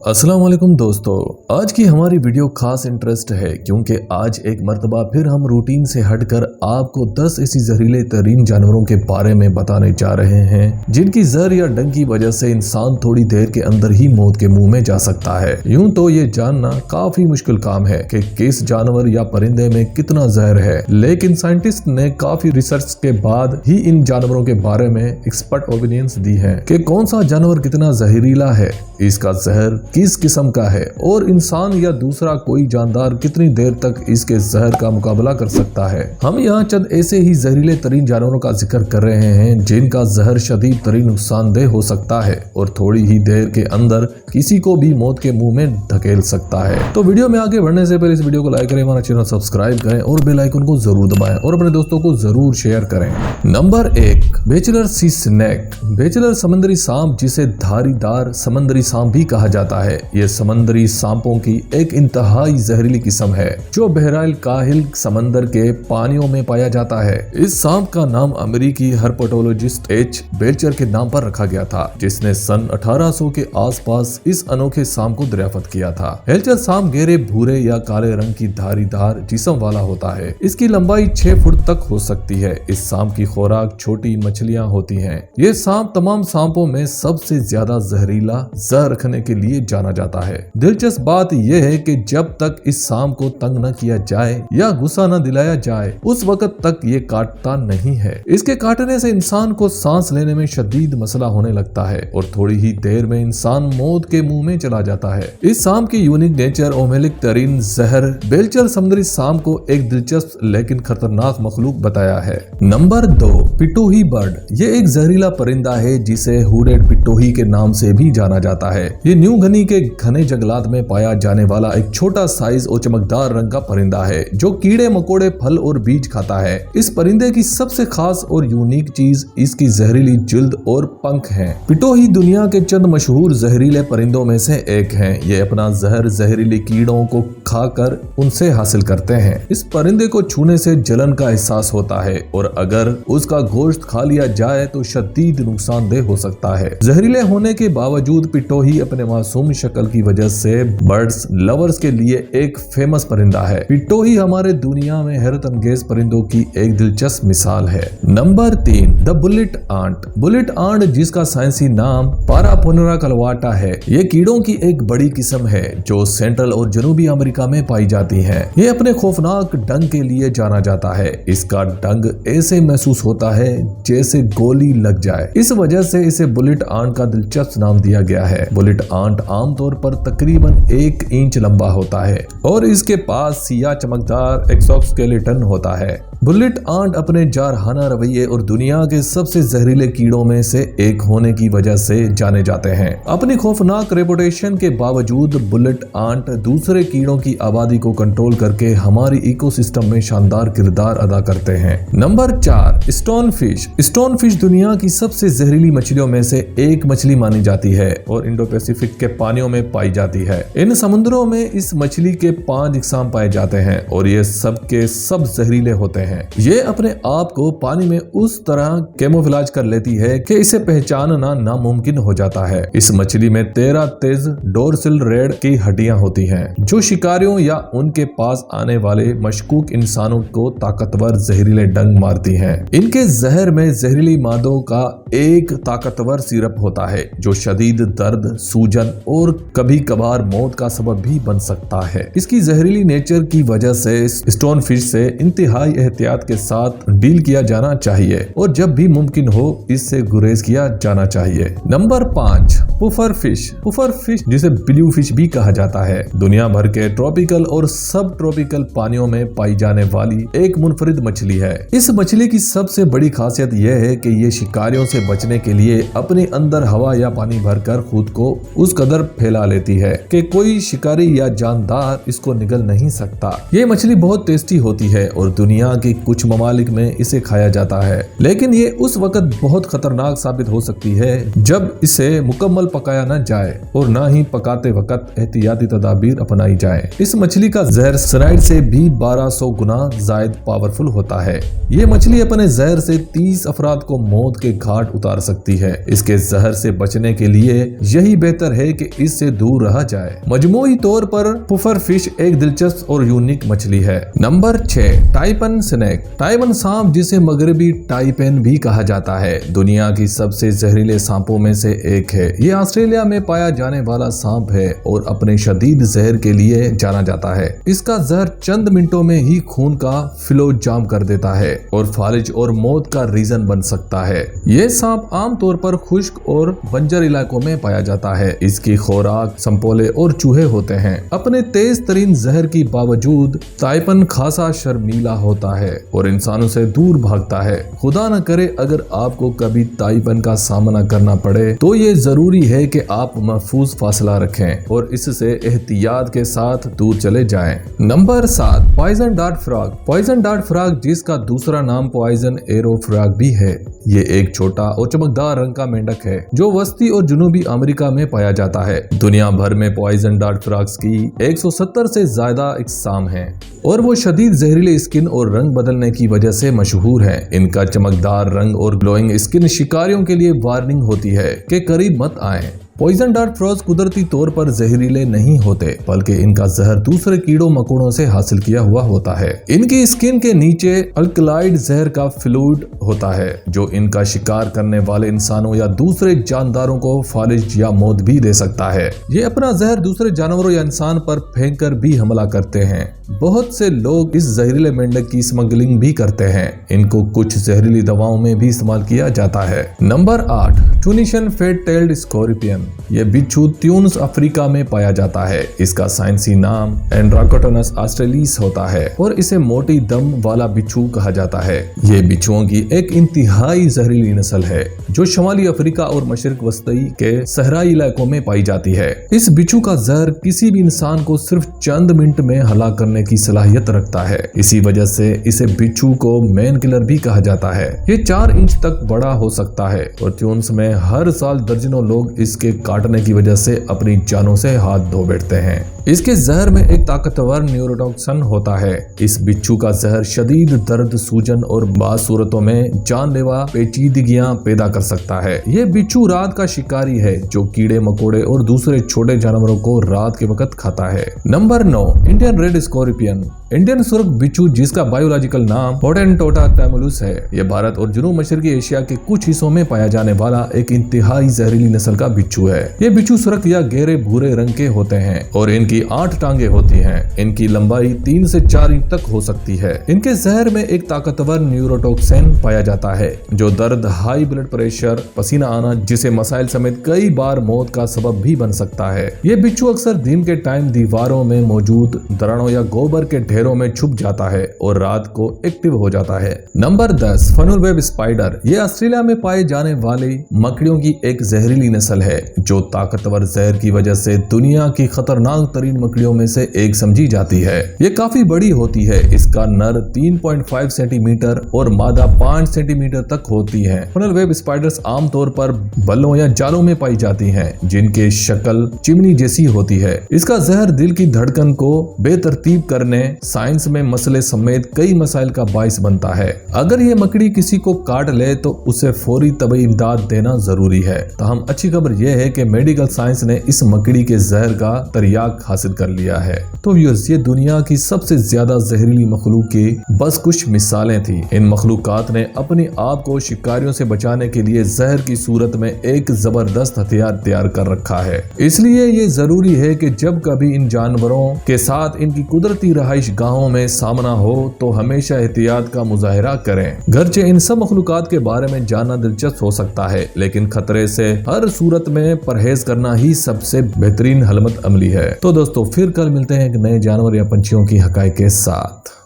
अस्सलाम वालेकुम दोस्तों, आज की हमारी वीडियो खास इंटरेस्ट है क्योंकि आज एक मर्तबा फिर हम रूटीन से हटकर आपको 10 ऐसी जहरीले तरीन जानवरों के बारे में बताने जा रहे हैं जिनकी जहर या डंक की वजह से इंसान थोड़ी देर के अंदर ही मौत के मुंह में जा सकता है। यूं तो ये जानना काफी मुश्किल काम है कि किस जानवर या परिंदे में कितना जहर है, लेकिन साइंटिस्ट ने काफी रिसर्च के बाद ही इन जानवरों के बारे में एक्सपर्ट ओपिनियंस दी है कि कौन सा जानवर कितना जहरीला है, इसका जहर किस किस्म का है और इंसान या दूसरा कोई जानदार कितनी देर तक इसके जहर का मुकाबला कर सकता है। हम यहाँ चंद ऐसे ही जहरीले तरीन जानवरों का जिक्र कर रहे हैं जिनका जहर शदीद तरीन नुकसानदेह हो सकता है और थोड़ी ही देर के अंदर किसी को भी मौत के मुंह में धकेल सकता है। तो वीडियो में आगे बढ़ने से पहले इस वीडियो को लाइक करें, हमारा चैनल सब्सक्राइब करें और बेल आइकन को जरूर दबाएं और अपने दोस्तों को जरूर शेयर करें। नंबर 1, बैचलर सी स्नेक। बैचलर समुद्री सांप, जिसे धारीदार समुद्री सांप भी कहा जाता है, ये समुद्री सांपों की एक इंतहाई जहरीली किस्म है जो बहराइल काहिल समंदर के पानियों में पाया जाता है। इस सांप का नाम अमेरिकी हर्पेटोलॉजिस्ट एच बेल्चर के नाम पर रखा गया था, जिसने सन 1800 के आसपास इस अनोखे सांप को दरियाफ्त किया था। बेल्चर सांप गहरे भूरे या काले रंग की धारीदार जिस्म वाला होता है। इसकी लंबाई 6 फुट तक हो सकती है। इस सांप की खुराक छोटी मछलियां होती हैं। ये सांप तमाम सांपों में सबसे ज्यादा जहरीला जहर रखने के लिए जाना जाता है। दिलचस्प बात यह है कि जब तक इस सांप को तंग न किया जाए या गुस्सा न दिलाया जाए उस वक्त तक ये काटता नहीं है। इसके काटने से इंसान को सांस लेने में शदीद मसला होने लगता है और थोड़ी ही देर में इंसान मौत के मुंह में चला जाता है। इस सांप की यूनिक नेचर और मलिक तरीन जहर बेल्चर समुद्री सांप को एक दिलचस्प लेकिन खतरनाक मखलूक बताया है। Number 2, pitohui bird. ये एक जहरीला परिंदा है जिसे हुडेड पिटोही के नाम से भी जाना जाता है। ये न्यू गनी के घने जंगलात में पाया जाने वाला एक छोटा साइज और चमकदार रंग का परिंदा है जो कीड़े मकोड़े, फल और बीज खाता है। इस परिंदे की सबसे खास और यूनिक चीज इसकी जहरीली जिल्द और पंख हैं। पिटोही दुनिया के चंद मशहूर जहरीले परिंदों में से एक हैं। ये अपना जहर जहरीले कीड़ों को खाकर उनसे हासिल करते हैं। इस परिंदे को छूने से जलन का एहसास होता है और अगर उसका गोश्त खा लिया जाए तो शदीद नुकसानदेह हो सकता है। जहरीले होने के बावजूद पिटोही अपने मासूम शक्ल की वजह से बर्ड्स लवर्स के लिए एक फेमस परिंदा है। पिटोही हमारे दुनिया में हैरत अंगेज परिंदों की एक दिलचस्प मिसाल है। Number 3, the bullet ant. Bullet ant, जिसका साइंसी नाम पारापोनेरा कलवाटा है, ये कीड़ों की एक बड़ी किस्म है जो सेंट्रल और जनूबी अमेरिका में पाई जाती है। ये अपने खौफनाक डंक के लिए जाना जाता है। इसका डंक ऐसे महसूस होता है जैसे गोली लग जाए। इस वजह से इसे बुलेट आंट का दिलचस्प नाम दिया गया है। बुलेट आंट आमतौर पर तकरीबन 1 इंच लंबा होता है और इसके पास सियाह चमकदार एक्सोस्केलेटन होता है। बुलेट आंट अपने जारहाना रवैये और दुनिया के सबसे जहरीले कीड़ों में से एक होने की वजह से जाने जाते हैं। अपनी खौफनाक रेपुटेशन के बावजूद बुलेट आंट दूसरे कीड़ों की आबादी को कंट्रोल करके हमारी इकोसिस्टम में शानदार किरदार अदा करते हैं। Number 4, stone fish. Stone fish दुनिया की सबसे जहरीली मछलियों में से एक मछली मानी जाती है और इंडो पैसिफिक के पानियों में पाई जाती है। इन समुद्रों में इस मछली के 5 इकसाम पाए जाते हैं और ये सब के सब जहरीले होते हैं। ये अपने आप को पानी में उस तरह कैमोफ्लेज कर लेती है कि इसे पहचानना नामुमकिन हो जाता है। इस मछली में 13 तेज डोर्सल रेड की हड्डियां होती हैं जो शिकारियों या उनके पास आने वाले मशकूक इंसानों को ताकतवर जहरीले डंक मारती हैं। इनके जहर में जहरीली मादों का एक ताकतवर सिरप होता है जो शदीद दर्द, सूजन और कभी कभार मौत का सबब भी बन सकता है। इसकी जहरीली नेचर की वजह से स्टोन फिश से इंतहाई एहतियात के साथ डील किया जाना चाहिए और जब भी मुमकिन हो इससे गुरेज किया जाना चाहिए। Number 5, puffer fish. Puffer fish, जिसे ब्लू फिश भी कहा जाता है, दुनिया भर के ट्रॉपिकल और सब ट्रॉपिकल पानियों में पाई जाने वाली एक मुनफरिद मछली है। इस मछली की सबसे बड़ी खासियत यह है कि ये शिकारियों से बचने के लिए अपने अंदर हवा या पानी भरकर खुद को उस कदर फैला लेती है कि कोई शिकारी या जानदार इसको निगल नहीं सकता। ये मछली बहुत टेस्टी होती है और दुनिया के हालांकि कुछ ममालिक में इसे खाया जाता है, लेकिन ये उस वक्त बहुत खतरनाक साबित हो सकती है जब इसे मुकम्मल पकाया न जाए और न ही पकाते वक्त एहतियाती तदाबीर अपनाई जाए। इस मछली का जहर साइनाइड से भी 1200 गुना ज्यादा पावरफुल होता है। ये मछली अपने जहर से 30 अफराद को मौत के घाट उतार सकती है। इसके जहर से बचने के लिए यही बेहतर है कि इससे दूर रहा जाए। मजमूई तौर पर पुफर फिश एक दिलचस्प और यूनिक मछली है। Number 6, taipan snake. टाइपन सांप, जिसे मगरबी टाइपेन भी कहा जाता है, दुनिया की सबसे जहरीले सांपों में से एक है। ये ऑस्ट्रेलिया में पाया जाने वाला सांप है और अपने शदीद जहर के लिए जाना जाता है। इसका जहर चंद मिनटों में ही खून का फ्लो जाम कर देता है और फालिज और मौत का रीजन बन सकता है। ये सांप आमतौर पर खुश्क और बंजर इलाकों में पाया जाता है। इसकी खुराक संपोले और चूहे होते हैं। अपने तेज तरीन जहर की बावजूद टाइपन खासा शर्मीला होता है और इंसानों से दूर भागता है। खुदा न करे अगर आपको कभी टाइपन का सामना करना पड़े तो ये जरूरी है कि आप महफूज फासला रखें और इससे एहतियात के साथ दूर चले जाएं। Number 7, poison dart frog. Poison dart frog, जिसका दूसरा नाम पॉइजन एरो फ्रॉग भी है, ये एक छोटा और चमकदार रंग का मेंढक है जो वस्ती और जनूबी अमेरिका में पाया जाता है। दुनिया भर में पॉइजन डार्ट फ्रॉग्स की 170 से ज्यादा इकसाम हैं और वो शदीद जहरीले स्किन और रंग बदलने की वजह से मशहूर है। इनका चमकदार रंग और ग्लोइंग स्किन शिकारियों के लिए वार्निंग होती है कि करीब मत आएं। पॉइजन डार्ट फ्रॉग्स कुदरती तौर पर जहरीले नहीं होते, बल्कि इनका जहर दूसरे कीड़ों मकोड़ों से हासिल किया हुआ होता है। इनकी स्किन के नीचे अल्कलाइड जहर का फ्लूइड होता है जो इनका शिकार करने वाले इंसानों या दूसरे जानदारों को फालिज या मौत भी दे सकता है। ये अपना जहर दूसरे जानवरों या इंसान पर फेंक कर भी हमला करते हैं। बहुत से लोग इस जहरीले मेंढक की स्मगलिंग भी करते हैं। इनको कुछ जहरीली दवाओं में भी इस्तेमाल किया जाता है। Number 8, Tunisian fat tailed scorpion. यह बिच्छू ट्यूनिस अफ्रीका में पाया जाता है। इसका साइंसी नाम एंड्राकोटोनस ऑस्ट्रेलिस होता है और इसे मोटी दम वाला बिच्छू कहा जाता है। ये बिच्छुओं की एक इंतहाई जहरीली नस्ल है जो शुमाली अफ्रीका और मशरिक वस्ती के सहराई इलाकों में पाई जाती है। इस बिच्छू का जहर किसी भी इंसान को सिर्फ चंद मिनट में हलाक करने की सलाहियत रखता है। इसी वजह से इसे बिच्छू को मैन किलर भी कहा जाता है। ये 4 इंच तक बड़ा हो सकता है और ट्यूनिस में हर साल दर्जनों लोग इसके काटने की वजह से अपनी जानों से हाथ धो बैठते हैं। इसके जहर में एक ताकतवर न्यूरोटॉक्सिन होता है। इस बिच्छू का जहर शदीद दर्द, सूजन और बाज़ सूरतों में जानलेवा पेचीदगियां पैदा कर सकता है। ये बिच्छू रात का शिकारी है जो कीड़े मकोड़े और दूसरे छोटे जानवरों को रात के वक्त खाता है। Number 9, Indian red scorpion. Indian सुर्ख बिच्छू, जिसका बायोलॉजिकल नाम होटेंटोटा टैमुलुस है, यह भारत और जनूब मशरकी एशिया के कुछ हिस्सों में पाया जाने वाला एक इंतहाई जहरीली नस्ल का बिच्छू है। ये बिच्छू सुर्ख या गहरे भूरे रंग के होते हैं और इनकी 8 टांगे होती हैं। इनकी लंबाई 3 से 4 इंच तक हो सकती है। इनके जहर में एक ताकतवर न्यूरोटॉक्सिन पाया जाता है जो दर्द, हाई ब्लड प्रेशर, पसीना आना जिसे मसाइल समेत कई बार मौत का सबब भी बन सकता है। ये बिच्छू अक्सर दिन के टाइम दीवारों में मौजूद दरारों या गोबर के ढेरों में छुप जाता है और रात को एक्टिव हो जाता है। Number 10, funnel web spider. ये ऑस्ट्रेलिया में पाए जाने वाली मकड़ियों की एक जहरीली नस्ल है जो ताकतवर जहर की वजह से दुनिया की खतरनाक तरीन मकड़ियों में से एक समझी जाती है। ये काफी बड़ी होती है। इसका नर 3.5 सेंटीमीटर और मादा 5 सेंटीमीटर तक होती है। फनल वेब स्पाइडर्स आमतौर पर बलों या जालों में पाई जाती हैं जिनके शक्ल चिमनी जैसी होती है। इसका जहर दिल की धड़कन को बेतरतीब करने, साइंस में मसले समेत कई मसाइल का बाइस बनता है। अगर ये मकड़ी किसी को काट ले तो उसे फौरी तबी इमदाद देना जरूरी है। ताहम अच्छी खबर यह है कि मेडिकल साइंस ने इस मकड़ी के जहर का तरियाक हासिल कर लिया है। तो व्यूअर्स, ये दुनिया की सबसे ज्यादा जहरीली मखलूक की बस कुछ मिसालें थी। इन मखलूकात ने अपने आप को शिकारियों से बचाने के लिए जहर की सूरत में एक जबरदस्त हथियार तैयार कर रखा है। इसलिए ये जरूरी है कि जब कभी इन जानवरों के साथ इनकी कुदरती रहाइश गाहों में सामना हो तो हमेशा एहतियात का मुजाहिरा करें। गरचे इन सब मखलूकात के बारे में जानना दिलचस्प हो सकता है, लेकिन खतरे से हर सूरत में परहेज करना ही सबसे बेहतरीन हलमत अमली है। तो दोस्तों, फिर कल मिलते हैं एक नए जानवर या पंछियों की हकायत के साथ।